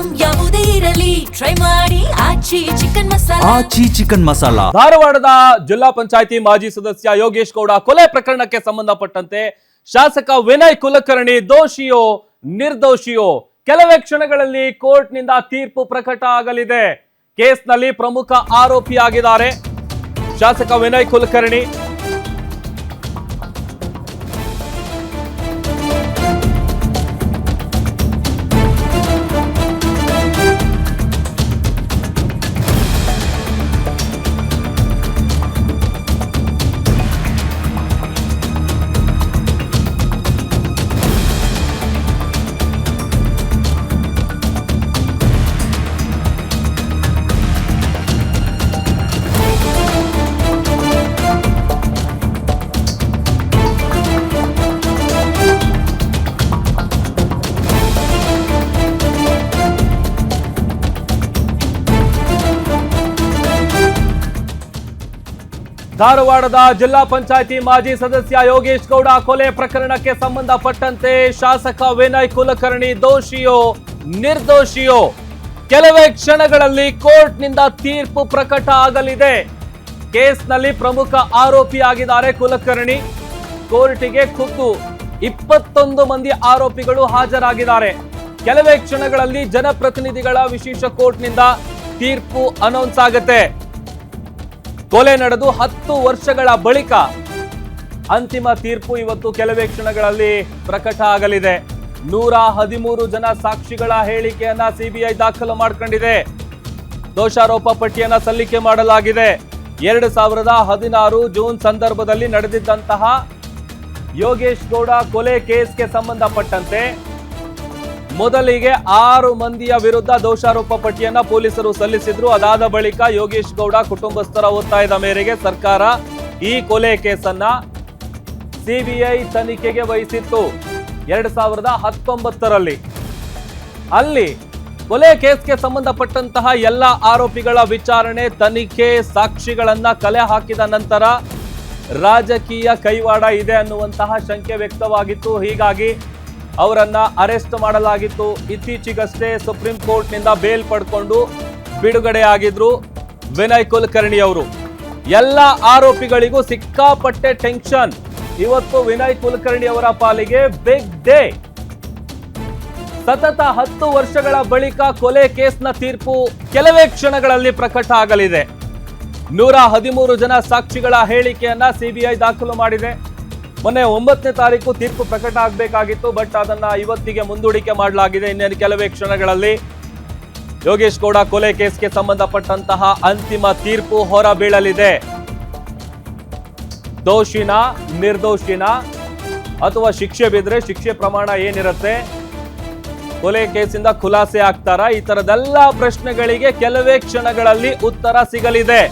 Item ಯಾವುದೇ ಇರಲಿ try ಮಾಡಿ ಆಚಿ ಚಿಕನ್ ಮಸಾಲಾ. ಧಾರವಾಡದ ಜಿಲ್ಲಾ ಪಂಚಾಯತಿ ಮಾಜಿ ಸದಸ್ಯ ಯೋಗೇಶ್ ಗೌಡ ಕೊಲೆ ಪ್ರಕರಣಕ್ಕೆ ಸಂಬಂಧಪಟ್ಟಂತೆ ಶಾಸಕ ವಿನಯ್ ಕುಲಕರ್ಣಿ ದೋಷಿಯೋ ನಿರ್ದೋಷಿಯೋ ಕೆಲವೇ ಕ್ಷಣಗಳಲ್ಲಿ ಕೋರ್ಟ್ ನಿಂದ ತೀರ್ಪು ಪ್ರಕಟ ಆಗಲಿದೆ. ಕೇಸ್ನಲ್ಲಿ ಪ್ರಮುಖ ಆರೋಪಿಯಾಗಿದ್ದಾರೆ ಶಾಸಕ ವಿನಯ್ ಕುಲಕರ್ಣಿ. ಧಾರವಾಡದ ಜಿಲ್ಲಾ ಪಂಚಾಯತಿ ಮಾಜಿ ಸದಸ್ಯ ಯೋಗೇಶ್ ಗೌಡ ಕೊಲೆ ಪ್ರಕರಣಕ್ಕೆ ಸಂಬಂಧಪಟ್ಟಂತೆ ಶಾಸಕ ವಿನಯ್ ಕುಲಕರ್ಣಿ ದೋಷಿಯೋ ನಿರ್ದೋಷಿಯೋ ಕೆಲವೇ ಕ್ಷಣಗಳಲ್ಲಿ ಕೋರ್ಟ್ ನಿಂದ ತೀರ್ಪು ಪ್ರಕಟ ಆಗಲಿದೆ. ಕೇಸ್ನಲ್ಲಿ ಪ್ರಮುಖ ಆರೋಪಿಯಾಗಿದ್ದಾರೆ ಕುಲಕರ್ಣಿ. ಕೋರ್ಟಿಗೆ ಖುದ್ದು 21 ಮಂದಿ ಆರೋಪಿಗಳು ಹಾಜರಾಗಿದ್ದಾರೆ. ಕೆಲವೇ ಕ್ಷಣಗಳಲ್ಲಿ ಜನಪ್ರತಿನಿಧಿಗಳ ವಿಶೇಷ ಕೋರ್ಟ್ ನಿಂದ ತೀರ್ಪು ಅನೌನ್ಸ್ ಆಗುತ್ತೆ. ಕೊಲೆ ನಡೆದು 10 ವರ್ಷಗಳ ಬಳಿಕ ಅಂತಿಮ ತೀರ್ಪು ಇವತ್ತು ಕೆಲವೇ ಕ್ಷಣಗಳಲ್ಲಿ ಪ್ರಕಟ ಆಗಲಿದೆ. 113 ಜನ ಸಾಕ್ಷಿಗಳ ಹೇಳಿಕೆಯನ್ನ ಸಿಬಿಐ ದಾಖಲು ಮಾಡಿಕೊಂಡಿದೆ. ದೋಷಾರೋಪ ಪಟ್ಟಿಯನ್ನ ಸಲ್ಲಿಕೆ ಮಾಡಲಾಗಿದೆ. 2016 ಜೂನ್ ಸಂದರ್ಭದಲ್ಲಿ ನಡೆದಿದ್ದಂತಹ ಯೋಗೇಶ್ ಗೌಡ ಕೊಲೆ ಕೇಸ್ಗೆ ಸಂಬಂಧಪಟ್ಟಂತೆ ಮೊದಲಿಗೆ 6 ಮಂದಿಯ ವಿರುದ್ಧ ದೋಷಾರೋಪ ಪಟ್ಟಿಯನ್ನ ಪೊಲೀಸರು ಸಲ್ಲಿಸಿದ್ರು. ಅದಾದ ಬಳಿಕ ಯೋಗೇಶ್ ಗೌಡ ಕುಟುಂಬಸ್ಥರ ಒತ್ತಾಯದ ಮೇರೆಗೆ ಸರ್ಕಾರ ಈ ಕೊಲೆ ಕೇಸನ್ನ ಸಿಬಿಐ ತನಿಖೆಗೆ ವಹಿಸಿತ್ತು 2019ರಲ್ಲಿ. ಅಲ್ಲಿ ಕೊಲೆ ಕೇಸ್ಗೆ ಸಂಬಂಧಪಟ್ಟಂತಹ ಎಲ್ಲ ಆರೋಪಿಗಳ ವಿಚಾರಣೆ, ತನಿಖೆ, ಸಾಕ್ಷಿಗಳನ್ನ ಕಲೆ ಹಾಕಿದ ನಂತರ ರಾಜಕೀಯ ಕೈವಾಡ ಇದೆ ಅನ್ನುವಂತಹ ಶಂಕೆ ವ್ಯಕ್ತವಾಗಿತ್ತು. ಹೀಗಾಗಿ ಅವರನ್ನ ಅರೆಸ್ಟ್ ಮಾಡಲಾಗಿತ್ತು. ಇತ್ತೀಚೆಗಷ್ಟೇ ಸುಪ್ರೀಂ ಕೋರ್ಟ್ ನಿಂದ ಬೇಲ್ ಪಡ್ಕೊಂಡು ಬಿಡುಗಡೆ ಆಗಿದ್ರು ವಿನಯ್ ಕುಲಕರ್ಣಿ ಅವರು. ಎಲ್ಲ ಆರೋಪಿಗಳಿಗೂ ಸಿಕ್ಕಾಪಟ್ಟೆ ಟೆನ್ಷನ್. ಇವತ್ತು ವಿನಯ್ ಕುಲಕರ್ಣಿ ಅವರ ಪಾಲಿಗೆ ಬಿಗ್ ಡೇ. ಸತತ 10 ವರ್ಷಗಳ ಬಳಿಕ ಕೊಲೆ ಕೇಸ್ನ ತೀರ್ಪು ಕೆಲವೇ ಕ್ಷಣಗಳಲ್ಲಿ ಪ್ರಕಟ ಆಗಲಿದೆ. 113 ಜನ ಸಾಕ್ಷಿಗಳ ಹೇಳಿಕೆಯನ್ನ ಸಿಬಿಐ ದಾಖಲು ಮಾಡಿದೆ. ಮೊನ್ನೆ 9ನೇ ತಾರೀಕು ತೀರ್ಪು ಪ್ರಕಟ ಆಗಬೇಕಾಗಿತ್ತು, ಬಟ್ ಅದನ್ನ ಇವತ್ತಿಗೆ ಮುಂದೂಡಿಕೆ ಮಾಡಲಾಗಿದೆ. ಇನ್ನೇನು ಕೆಲವೇ ಕ್ಷಣಗಳಲ್ಲಿ ಯೋಗೇಶ್ ಗೌಡ ಕೊಲೆ ಕೇಸ್ಗೆ ಸಂಬಂಧಪಟ್ಟಂತಹ ಅಂತಿಮ ತೀರ್ಪು ಹೊರಬೀಳಲಿದೆ. ದೋಷಿನ ನಿರ್ದೋಷಿನ ಅಥವಾ ಶಿಕ್ಷೆ ಬಿದ್ರೆ ಶಿಕ್ಷೆ ಪ್ರಮಾಣ ಏನಿರುತ್ತೆ, ಕೊಲೆ ಕೇಸಿಂದ ಖುಲಾಸೆ ಆಗ್ತಾರಾ, ಈ ತರದೆಲ್ಲ ಪ್ರಶ್ನೆಗಳಿಗೆ ಕೆಲವೇ ಕ್ಷಣಗಳಲ್ಲಿ ಉತ್ತರ ಸಿಗಲಿದೆ.